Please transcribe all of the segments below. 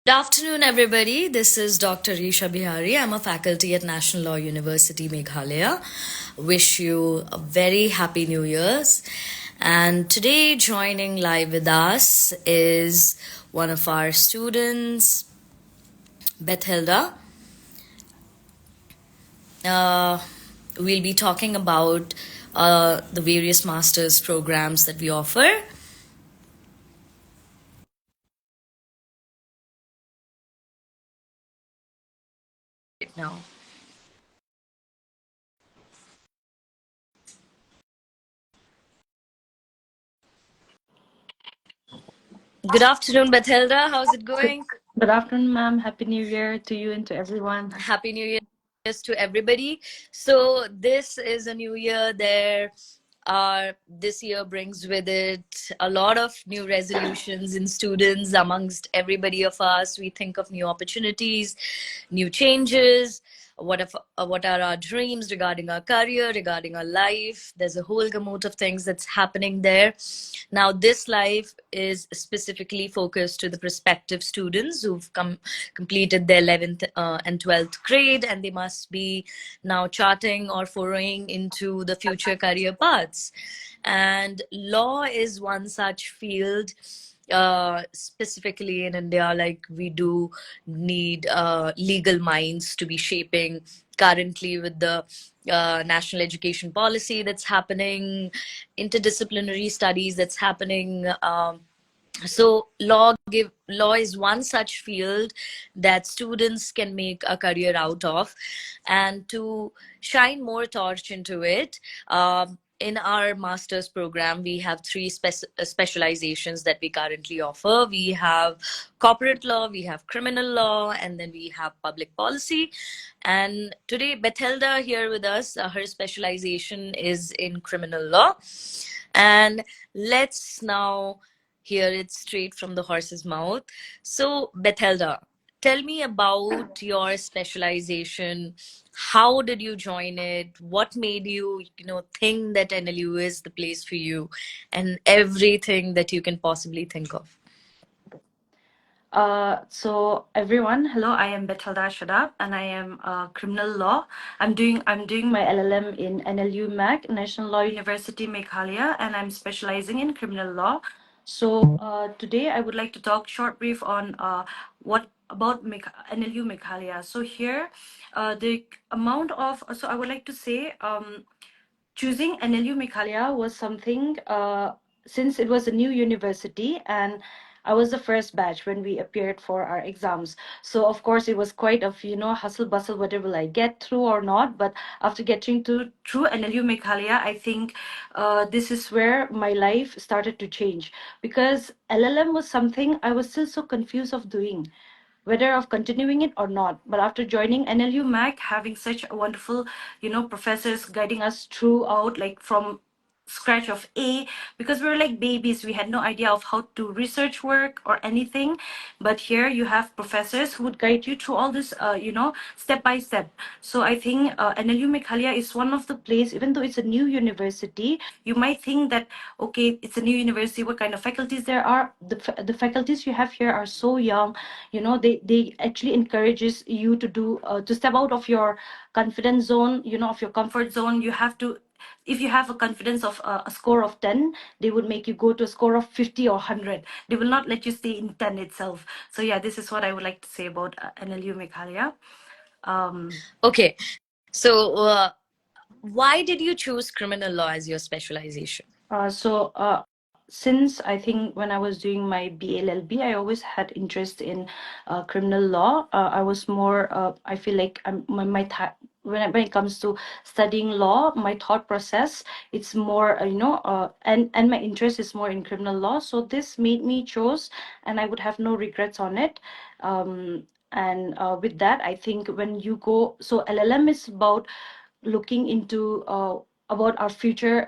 Good afternoon, everybody. This is Dr. Risha Bihari. I'm a faculty at National Law University Meghalaya. Wish you a very happy New Year's. And today, joining live with us is one of our students, Bethilda. We'll be talking about the various master's programs that we offer. Right now. Good afternoon, Bethilda. How's it going? Good afternoon, ma'am. Happy New Year to you and to everyone. Happy New Year to everybody. So this is a new year there. This year brings with it a lot of new resolutions in students amongst everybody of us. We think of new opportunities, new changes. What are our dreams regarding our career, regarding our life? There's a whole gamut of things that's happening there. Now, this life is specifically focused to the prospective students who've completed their 11th and 12th grade, and they must be now charting or foraying into the future career paths. And law is one such field, specifically in India. Like, we do need legal minds to be shaping currently with the national education policy that's happening, interdisciplinary studies that's happening. So law is one such field that students can make a career out of. And to shine more torch into it, in our master's program we have three specializations that we currently offer. We have corporate law, we have criminal law, and then we have public policy. And today Bethilda here with us, her specialization is in criminal law. And let's now hear it straight from the horse's mouth. So, Bethelda, tell me about your specialization. How did you join it? What made you, think that NLU is the place for you, and everything that you can possibly think of? So everyone, hello. I am Betalda Shadab, and I am criminal law. I'm doing my LLM in NLU Meg, National Law University Meghalaya, and I'm specializing in criminal law. So today I would like to talk short brief on what about NLU Meghalaya. So here, the amount of so I would like to say. Choosing NLU Meghalaya was something since it was a new university and I was the first batch when we appeared for our exams. So of course it was quite a hustle bustle whether will I get through or not. But after getting to through NLU Meghalaya, I think this is where my life started to change because LLM was something I was still so confused of doing whether of continuing it or not. But after joining NLU Mag, having such a wonderful, professors guiding us throughout, like from scratch of A, because we were like babies, we had no idea of how to research work or anything. But here you have professors who would guide you through all this, step by step. So I think NLU Meghalaya is one of the place, even though it's a new university, you might think that okay, it's a new university, what kind of faculties there are. The faculties you have here are so young. They actually encourages you to do to step out of your confidence zone, of your comfort zone. You have to, if you have a confidence of a score of 10, they would make you go to a score of 50 or 100. They will not let you stay in 10 itself. So yeah, this is what I would like to say about NLU Meghalaya. Okay, so why did you choose criminal law as your specialization? Since I think when I was doing my BLLB, I always had interest in criminal law. I was more, I feel like when it comes to studying law, my thought process, it's more, and my interest is more in criminal law. So this made me choose, and I would have no regrets on it. And with that, I think when you go, so LLM is about looking into about our future,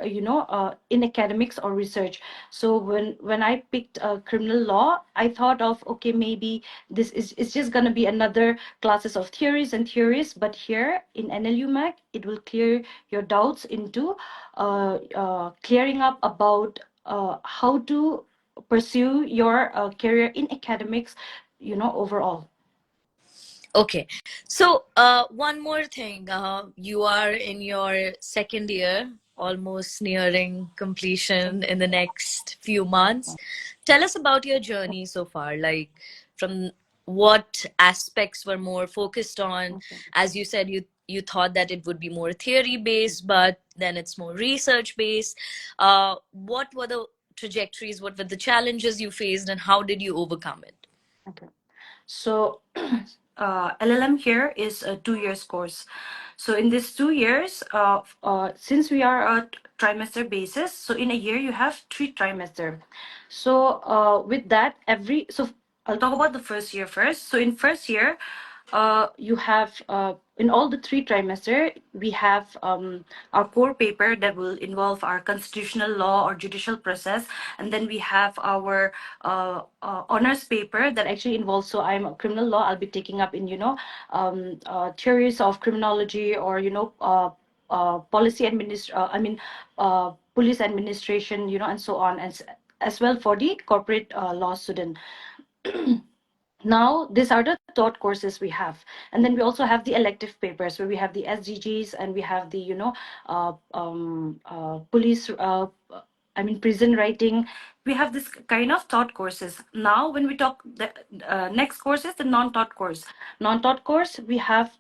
in academics or research. So when I picked criminal law, I thought of okay, maybe this is it's just going to be another classes of theories and theories. But here in NLU Mag, it will clear your doubts into clearing up about how to pursue your career in academics overall. Okay. So, one more thing. You are in your second year, almost nearing completion in the next few months. Tell us about your journey so far. Like, from what aspects were more focused on? As you said, you thought that it would be more theory based, but then it's more research based. What were the trajectories? What were the challenges you faced, and how did you overcome it? Okay. So LLM here is a 2 years course. So in this 2 years, since we are a trimester basis, so in a year you have 3 trimester. So with that, I'll talk about the first year first. So in first year, you have in all the 3 trimester, we have our core paper that will involve our constitutional law or judicial process, and then we have our honors paper that actually involves. So I'm a criminal law. I'll be taking up in theories of criminology, or policy police administration, and so on, as well for the corporate law student. Now these are the taught courses we have, and then we also have the elective papers where we have the SDGs, and we have the police prison writing. We have this kind of taught courses. Now when we talk the next course is the non-taught course. Non-taught course we have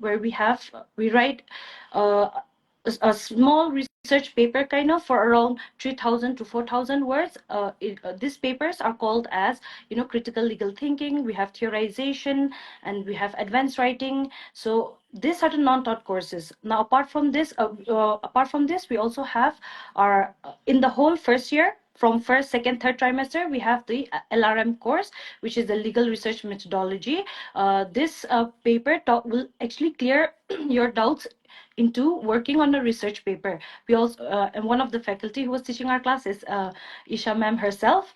where we write uh, a small research paper, kind of, for around 3,000 to 4,000 words. These papers are called as critical legal thinking. We have theorization, and we have advanced writing. So these are the non-taught courses. Now apart from this, we also have our in the whole first year, from first, second, third trimester, we have the LRM course, which is the legal research methodology. This paper will actually clear your doubts into working on a research paper. We also, and one of the faculty who was teaching our class is Isha ma'am herself.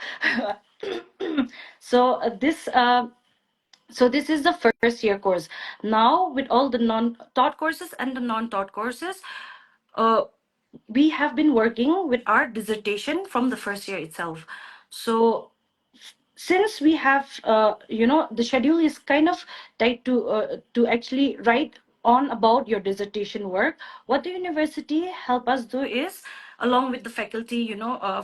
so this so this is the first year course. Now with all the non-taught courses and the non-taught courses, uh, we have been working with our dissertation from the first year itself. So since we have the schedule is kind of tight to actually write on about your dissertation work, what the university help us do is, along with the faculty,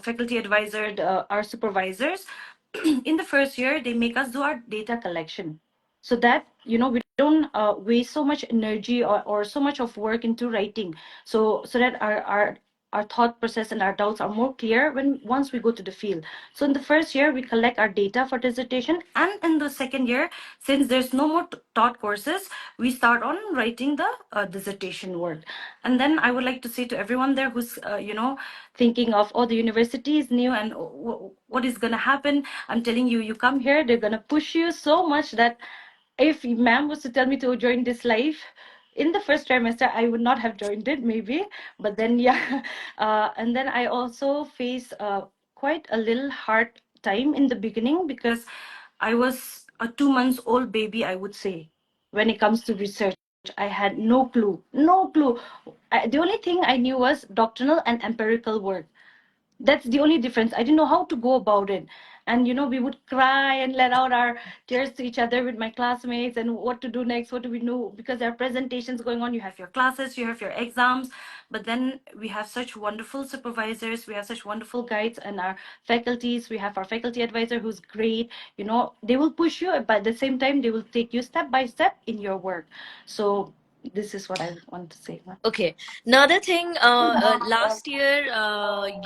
faculty advisor, our supervisors, in the first year they make us do our data collection, so that we don't waste so much energy, or so much of work into writing, so that our thought process and our doubts are more clear when once we go to the field. So in the first year we collect our data for dissertation, and in the second year, since there's no more taught courses, we start on writing the dissertation work. And then I would like to say to everyone there who's thinking of, oh, the university is new, and what is going to happen, I'm telling you, you come here, they're going to push you so much that if ma'am was to tell me to join this life in the first trimester, I would not have joined it, maybe. But then, yeah. And then I also face quite a little hard time in the beginning, because I was a 2 months old baby, I would say, when it comes to research. I had no clue, no clue. The only thing I knew was doctrinal and empirical work. That's the only difference. I didn't know how to go about it. And we would cry and let out our tears to each other with my classmates, and what to do next, what do we do, because there are presentations going on, you have your classes, you have your exams. But then we have such wonderful supervisors, we have such wonderful guides, and our faculties, we have our faculty advisor who's great. They will push you, but at the same time they will take you step by step in your work. So this is what I want to say. Okay. Another thing, last year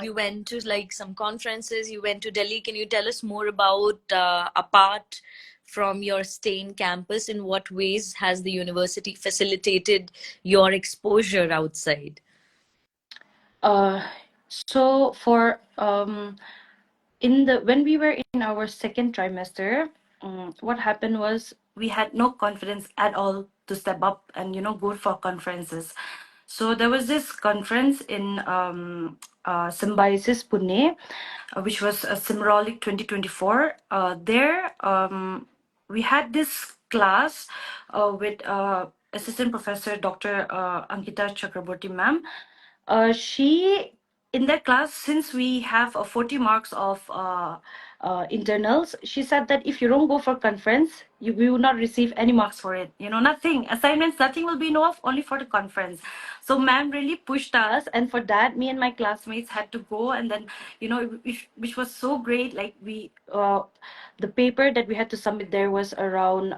you went to like some conferences, you went to Delhi. Can you tell us more about, apart from your stay in campus, in what ways has the university facilitated your exposure outside? Uh, so for in the when we were in our second trimester, what happened was we had no confidence at all to step up and go for conferences. So there was this conference in Symbiosis Pune, which was a Simrolic 2024. There we had this class with Assistant Professor Dr. Ankita Chakraborty ma'am. She In that class, since we have 40 marks of internals, she said that if you don't go for conference, you will not receive any marks for it. Nothing. Assignments, nothing will be enough, only for the conference. So ma'am really pushed us, and for that, me and my classmates had to go. And then, which was so great. Like the paper that we had to submit there was around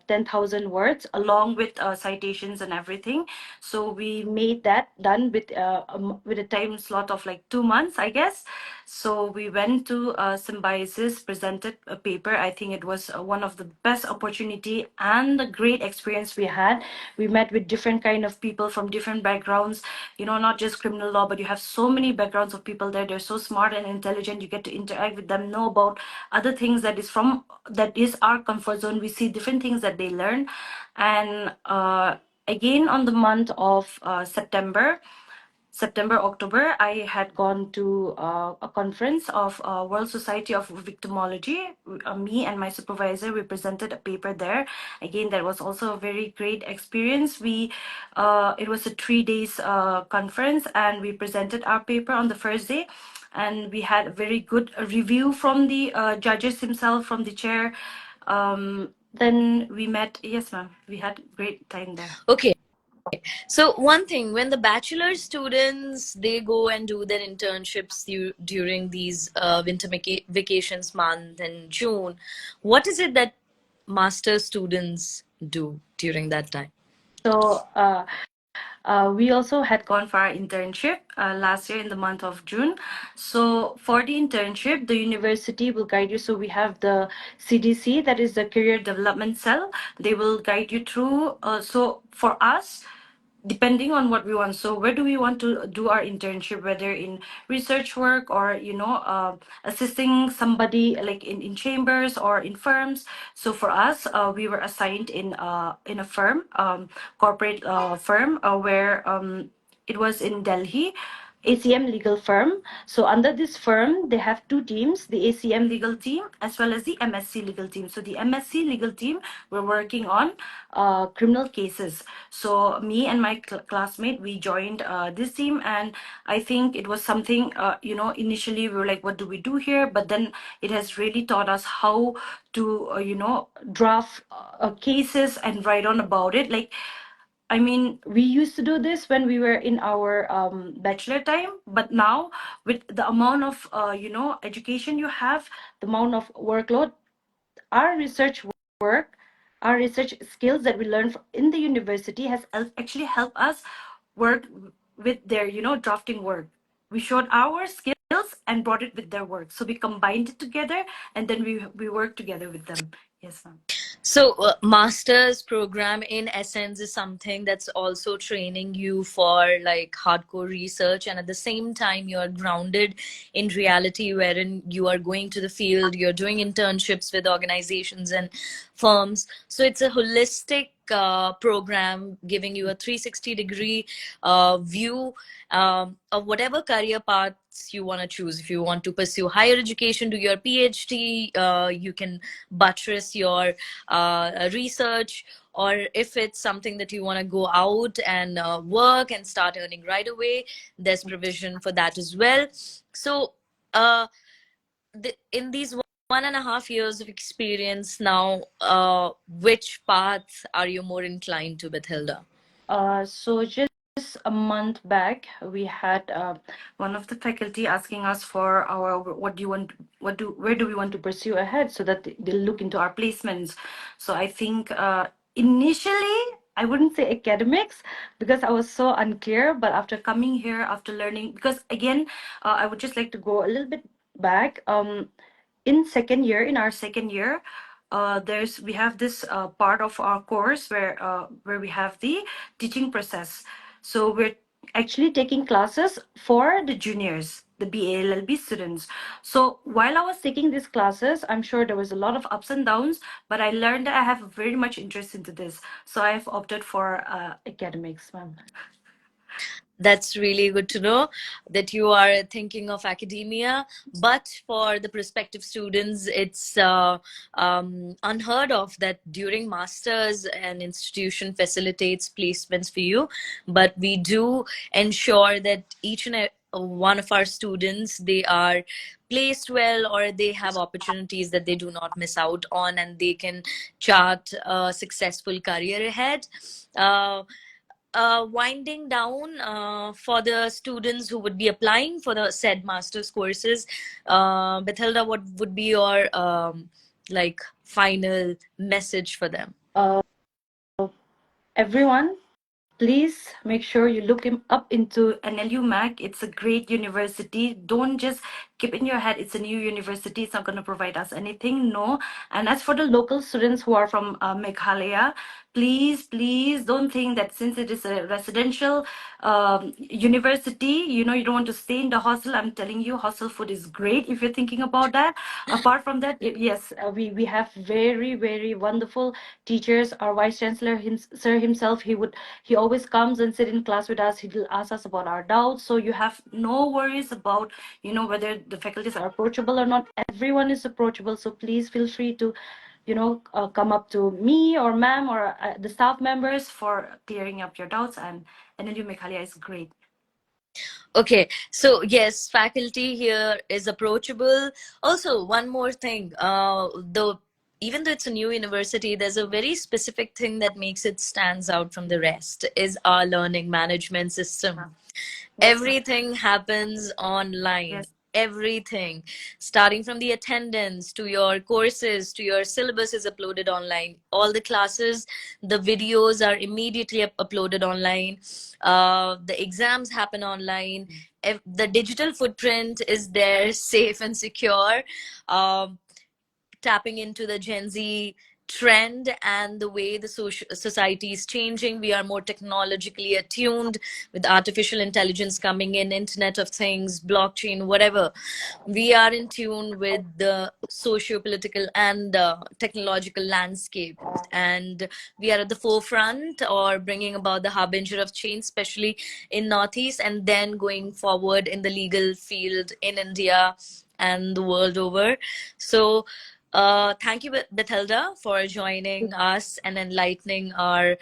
10,000 words, along with citations and everything. So we made that done with a time slot of like 2 months, I guess. So we went to Symbiosis, presented a paper. I think it was one of the best opportunity and the great experience we had. We met with different kind of people from different backgrounds, not just criminal law, but you have so many backgrounds of people there. They're so smart and intelligent. You get to interact with them, know about other things that is our comfort zone. We see different things that they learn. And again, on the month of September, October, I had gone to a conference of World Society of Victimology. Me and my supervisor, we presented a paper there. Again, that was also a very great experience. It was a 3 days conference, and we presented our paper on the first day. And we had a very good review from the judges himself, from the chair. Then we met. Yes, ma'am. We had great time there. Okay. So one thing, when the bachelor students, they go and do their internships during these winter vacations month in June, what is it that master students do during that time? So we also had gone for our internship last year in the month of June. So for the internship, the university will guide you. So we have the CDC, that is the Career Development Cell. They will guide you through. So for us, depending on what we want, so where do we want to do our internship, whether in research work or assisting somebody like in chambers or in firms. So for us, we were assigned in a firm, corporate firm, where it was in Delhi, ACM legal firm. So under this firm, they have two teams, the ACM legal team as well as the MSc legal team. So the MSc legal team were working on criminal cases. So me and my classmate, we joined this team, and I think it was something, initially we were like, what do we do here? But then it has really taught us how to, draft cases and write on about it. Like, I mean, we used to do this when we were in our bachelor time, but now with the amount of education you have, the amount of workload, our research work, our research skills that we learn in the university has actually helped us work with their drafting work. We showed our skills and brought it with their work, so we combined it together, and then we worked together with them. Yes, ma'am. So, master's program in essence is something that's also training you for like hardcore research, and at the same time, you are grounded in reality, wherein you are going to the field, you're doing internships with organizations and firms. So, it's a holistic program giving you a 360-degree view of whatever career paths you want to choose. If you want to pursue higher education, do your PhD, you can buttress your research, or if it's something that you want to go out and work and start earning right away, there's provision for that as well. So uh, in these 1.5 years of experience now, which path are you more inclined to, Bethilda? So just a month back, we had one of the faculty asking us for our what do you want, where do we want to pursue ahead, so that they'll look into our placements. So I think initially I wouldn't say academics, because I was so unclear. But after coming here, after learning, because again, I would just like to go a little bit back. In our second year, we have this part of our course where we have the teaching process. So we're actually taking classes for the juniors, the BALLB students. So while I was taking these classes, I'm sure there was a lot of ups and downs, but I learned that I have very much interest into this. So I have opted for academics, ma'am. That's really good to know that you are thinking of academia. But for the prospective students, it's unheard of that during masters an institution facilitates placements for you. But we do ensure that each and one of our students, they are placed well, or they have opportunities that they do not miss out on, and they can chart a successful career ahead. uh, Winding down, for the students who would be applying for the said master's courses, Bethilda, what would be your like final message for them? Everyone, please make sure you look him up into NLU Mag. It's a great university. Don't just keep in your head it's a new university. It's not going to provide us anything. No. And as for the local students who are from Meghalaya, please don't think that since it is a residential university, you know, you don't want to stay in the hostel. I'm telling you, hostel food is great if you're thinking about that. Apart from that, yes, we have very wonderful teachers. Our vice chancellor sir himself, he always comes and sit in class with us. He will ask us about our doubts, so you have no worries about, you know, whether the faculties are approachable or not. Everyone is approachable, so please feel free to, you know, come up to me or ma'am or the staff members for clearing up your doubts. And NLU Meghalaya is great. Okay, so yes, faculty here is approachable. Also, one more thing, though, even though it's a new university, there's a very specific thing that makes it stands out from the rest, is our learning management system. Yes, Everything happens online. yes. Everything, starting from the attendance to your courses to your syllabus, is uploaded online. All the classes, the videos are immediately uploaded online. The exams happen online. The digital footprint is there, safe and secure. Um, Tapping into the Gen Z trend and the way the society is changing. We are more technologically attuned with artificial intelligence coming in, Internet of Things, blockchain, whatever. We are in tune with the socio-political and technological landscape. And we are at the forefront, or bringing about the harbinger of change, especially in Northeast, and then going forward in the legal field in India and the world over. So thank you, Bethelda, for joining us and enlightening our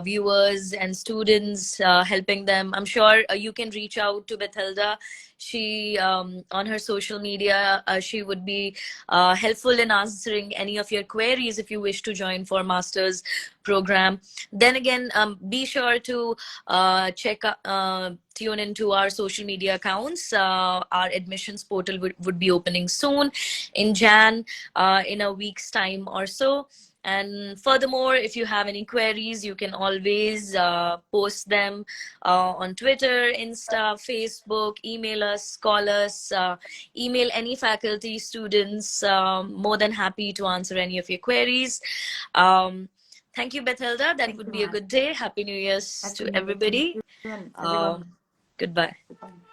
viewers and students, helping them. I'm sure you can reach out to Bethelda. She, on her social media, she would be helpful in answering any of your queries if you wish to join for master's program. Then again, be sure to tune into our social media accounts. Our admissions portal would be opening soon in Jan, in a week's time or so. And furthermore, if you have any queries, you can always post them on Twitter, Insta, Facebook, email us, call us, email any faculty, students. More than happy to answer any of your queries. Thank you, Bethelda. That Thank would you, be a ma'am. good day. Happy New Year's Happy to New Year to everybody. you and everyone. Goodbye. Goodbye.